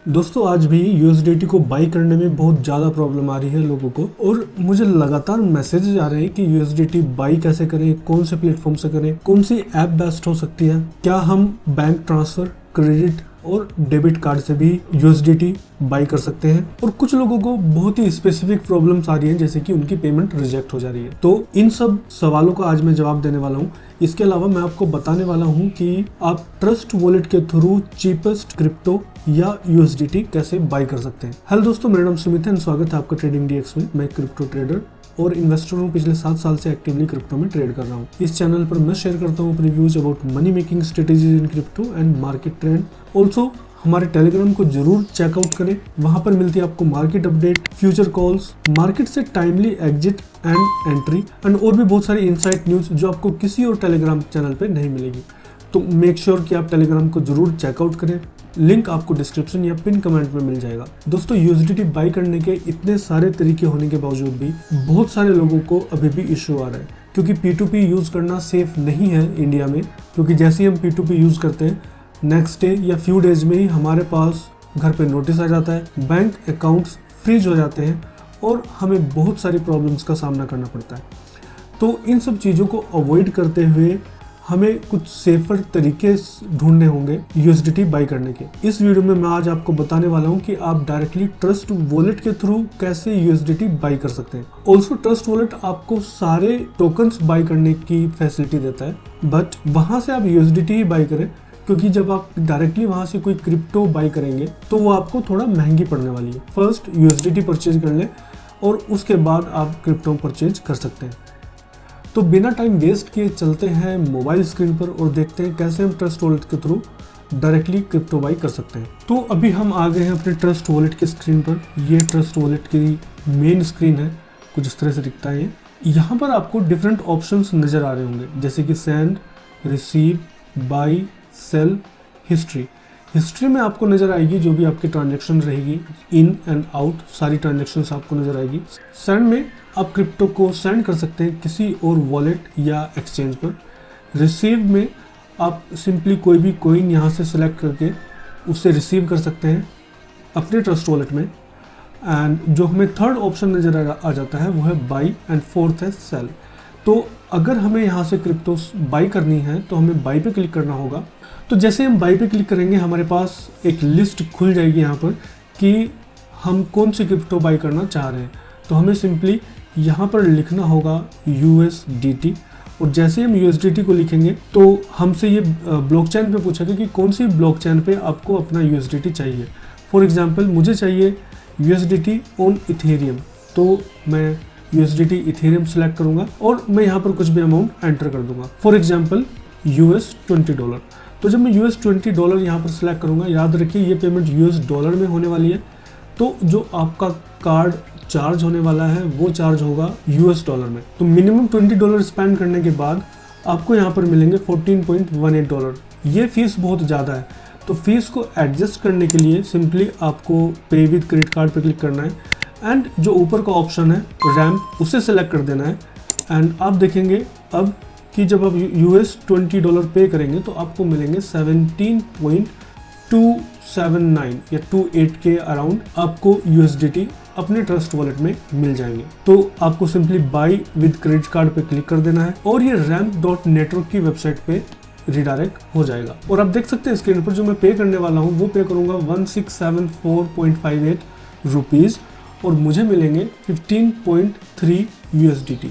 दोस्तों आज भी यूएसडीटी को बाई करने में बहुत ज़्यादा प्रॉब्लम आ रही है लोगों को, और मुझे लगातार मैसेजेस आ रहे हैं कि यूएसडीटी बाई कैसे करें, कौन से प्लेटफॉर्म से करें, कौन सी ऐप बेस्ट हो सकती है, क्या हम बैंक ट्रांसफर, क्रेडिट और डेबिट कार्ड से भी यूएसडीटी बाई कर सकते हैं। और कुछ लोगों को बहुत ही स्पेसिफिक प्रॉब्लम्स आ रही हैं, जैसे कि उनकी पेमेंट रिजेक्ट हो जा रही है। तो इन सब सवालों का आज मैं जवाब देने वाला हूँ। इसके अलावा मैं आपको बताने वाला हूँ कि आप ट्रस्ट वॉलेट के थ्रू चीपेस्ट क्रिप्टो या यूएसडीटी कैसे बाई कर सकते हैं। हेलो दोस्तों, मेरा नाम सुमित है और स्वागत है आपका ट्रेडिंग डीएक्स में। मैं क्रिप्टो ट्रेडर और इन्वेस्टर हूँ। पिछले 7 साल से एक्टिवली क्रिप्टो में ट्रेड कर रहा हूँ। इस चैनल पर मैं शेयर करता हूँ अपने views about money making strategies in crypto and market trend. Also हमारे टेलीग्राम को जरूर चेकआउट करें, वहां पर मिलती है आपको market update, future calls, market से timely exit and entry and और भी बहुत सारी इनसाइट न्यूज जो आपको किसी और टेलीग्राम चैनल पे नहीं मिलेगी। तो मेक श्योर कि आप टेलीग्राम को जरूर चेकआउट करें। लिंक आपको डिस्क्रिप्शन या पिन कमेंट में मिल जाएगा। दोस्तों यूएसडीटी बाई करने के इतने सारे तरीके होने के बावजूद भी बहुत सारे लोगों को अभी भी इश्यू आ रहा है, क्योंकि P2P यूज करना सेफ नहीं है इंडिया में। क्योंकि जैसे ही हम P2P यूज करते हैं, नेक्स्ट डे या फ्यू डेज में ही हमारे पास घर पे नोटिस आ जाता है, बैंक अकाउंट्स फ्रीज हो जाते हैं और हमें बहुत सारी प्रॉब्लम्स का सामना करना पड़ता है। तो इन सब चीज़ों को अवॉइड करते हुए हमें कुछ सेफर तरीके ढूंढने होंगे यूएसडीटी बाई करने के। इस वीडियो में मैं आज आपको बताने वाला हूं कि आप डायरेक्टली ट्रस्ट वॉलेट के थ्रू कैसे यूएसडीटी बाई कर सकते हैं। ऑल्सो ट्रस्ट वॉलेट आपको सारे टोकन्स बाई करने की फैसिलिटी देता है, बट वहां से आप यूएसडीटी ही बाई करें, क्योंकि जब आप डायरेक्टली वहां से कोई क्रिप्टो बाई करेंगे तो वो आपको थोड़ा महंगी पड़ने वाली है। फर्स्ट यूएसडीटी परचेज कर लें और उसके बाद आप क्रिप्टो परचेज कर सकते हैं। तो बिना टाइम वेस्ट किए चलते हैं मोबाइल स्क्रीन पर और देखते हैं कैसे हम ट्रस्ट वॉलेट के थ्रू डायरेक्टली क्रिप्टो बाई कर सकते हैं। तो अभी हम आ गए हैं अपने ट्रस्ट वॉलेट के स्क्रीन पर। ये ट्रस्ट वॉलेट की मेन स्क्रीन है, कुछ इस तरह से दिखता है। यहाँ पर आपको डिफरेंट ऑप्शंस नज़र आ रहे होंगे, जैसे कि send, receive, buy, sell, history में आपको नजर आएगी जो भी आपकी ट्रांजैक्शन रहेगी, इन एंड आउट सारी ट्रांजैक्शंस आपको नजर आएगी। सेंड में आप क्रिप्टो को सेंड कर सकते हैं किसी और वॉलेट या एक्सचेंज पर। रिसीव में आप सिंपली कोई भी कॉइन यहाँ से सिलेक्ट करके उससे रिसीव कर सकते हैं अपने ट्रस्ट वॉलेट में। एंड जो हमें थर्ड ऑप्शन नज़र आ जाता है वो है बाई एंड फोर्थ है सेल। तो अगर हमें यहाँ से क्रिप्टो बाई करनी है तो हमें बाई पे क्लिक करना होगा। तो जैसे हम बाई पे क्लिक करेंगे हमारे पास एक लिस्ट खुल जाएगी यहाँ पर कि हम कौन सी क्रिप्टो बाई करना चाह रहे हैं। तो हमें सिंपली यहाँ पर लिखना होगा USDT, और जैसे हम USDT को लिखेंगे तो हमसे ये ब्लॉकचेन पे पूछेगा कि कौन सी ब्लॉकचेन पे आपको अपना USDT चाहिए। फॉर एग्जांपल मुझे चाहिए USDT ऑन इथेरियम, तो मैं USDT इथेरियम सेलेक्ट करूँगा और मैं यहाँ पर कुछ भी अमाउंट एंटर कर दूंगा। For example $20। तो जब मैं $20 यहाँ पर सिलेक्ट करूँगा, याद रखिए ये पेमेंट $US में होने वाली है, तो जो आपका कार्ड चार्ज होने वाला है वो चार्ज होगा $US में। तो मिनिमम $20 स्पेंड करने के बाद आपको यहाँ पर मिलेंगे $14.18। ये फीस बहुत ज़्यादा है, तो फीस को एडजस्ट करने के लिए सिंपली आपको पे विद क्रेडिट कार्ड पर क्लिक करना है एंड जो ऊपर का ऑप्शन है रैम्प उसे सेलेक्ट कर देना है। एंड आप देखेंगे अब कि जब आप $20 पे करेंगे तो आपको मिलेंगे 17.279 या 28 के अराउंड आपको USDT अपने ट्रस्ट वॉलेट में मिल जाएंगे। तो आपको simply by with credit card पे क्लिक कर देना है और ये ramp.network की वेबसाइट पे रिडायरेक्ट हो जाएगा। और आप देख सकते हैं स्क्रीन पर जो मैं पे करने वाला हूँ वो पे करूँगा 1674.58 रुपीज़ और मुझे मिलेंगे 15.3 USDT।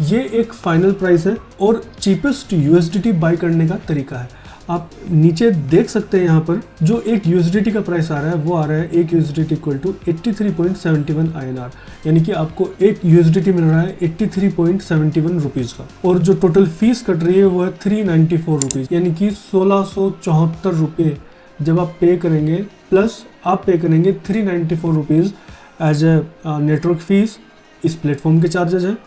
ये एक फाइनल प्राइस है और चीपेस्ट USDT बाई करने का तरीका है। आप नीचे देख सकते हैं यहाँ पर जो एक USDT का प्राइस आ रहा है वो आ रहा है एक USDT इक्वल टू 83.71 INR, यानी कि आपको एक USDT मिल रहा है 83.71 रुपीज़ का। और जो टोटल फीस कट रही है वो है 394 रुपीज़, यानी कि 1674 रुपये जब आप पे करेंगे, प्लस आप पे करेंगे 394 rupees as a network fees. इस प्लेटफॉर्म के चार्जेज हैं,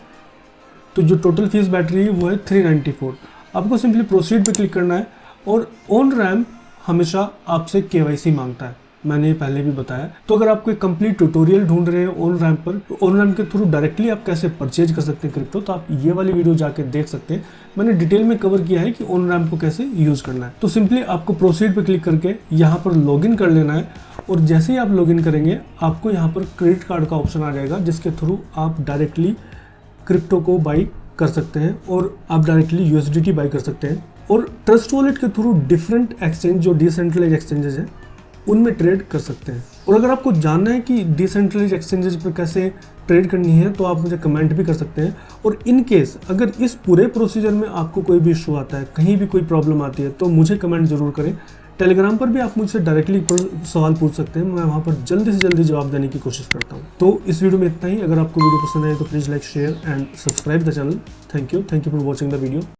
तो जो टोटल फीस बैठ रही है वो है 394। आपको सिंपली प्रोसीड पे क्लिक करना है और ऑन रैम्प हमेशा आपसे KYC मांगता है, मैंने पहले भी बताया। तो अगर आप कोई कंप्लीट ट्यूटोरियल ढूंढ रहे हैं ऑन रैम्प पर, तो ऑन रैम्प के थ्रू डायरेक्टली आप कैसे परचेज कर सकते हैं क्रिप्टो, तो आप ये वाली वीडियो जाके देख सकते हैं। मैंने डिटेल में कवर किया है कि ऑन रैम्प को कैसे यूज करना है। तो सिंपली आपको प्रोसीड पे क्लिक करके यहाँ पर लॉगिन कर लेना है, और जैसे ही आप लॉगिन करेंगे आपको यहाँ पर क्रेडिट कार्ड का ऑप्शन आ जाएगा, जिसके थ्रू आप डायरेक्टली क्रिप्टो को बाई कर सकते हैं और आप डायरेक्टली USDT बाई कर सकते हैं। और ट्रस्ट वॉलेट के थ्रू डिफरेंट एक्सचेंज जो डिसेंट्रलाइज एक्सचेंजेस हैं उनमें ट्रेड कर सकते हैं। और अगर आपको जानना है कि डिसेंट्रलाइज एक्सचेंजेस पर कैसे ट्रेड करनी है तो आप मुझे कमेंट भी कर सकते हैं। और इन केस अगर इस पूरे प्रोसीजर में आपको कोई भी इशू आता है, कहीं भी कोई प्रॉब्लम आती है, तो मुझे कमेंट जरूर करें। टेलीग्राम पर भी आप मुझसे डायरेक्टली सवाल पूछ सकते हैं, मैं वहाँ पर जल्दी से जल्दी जवाब देने की कोशिश करता हूँ। तो इस वीडियो में इतना ही। अगर आपको वीडियो पसंद आए तो please like, share and subscribe the channel. Thank you for watching the video.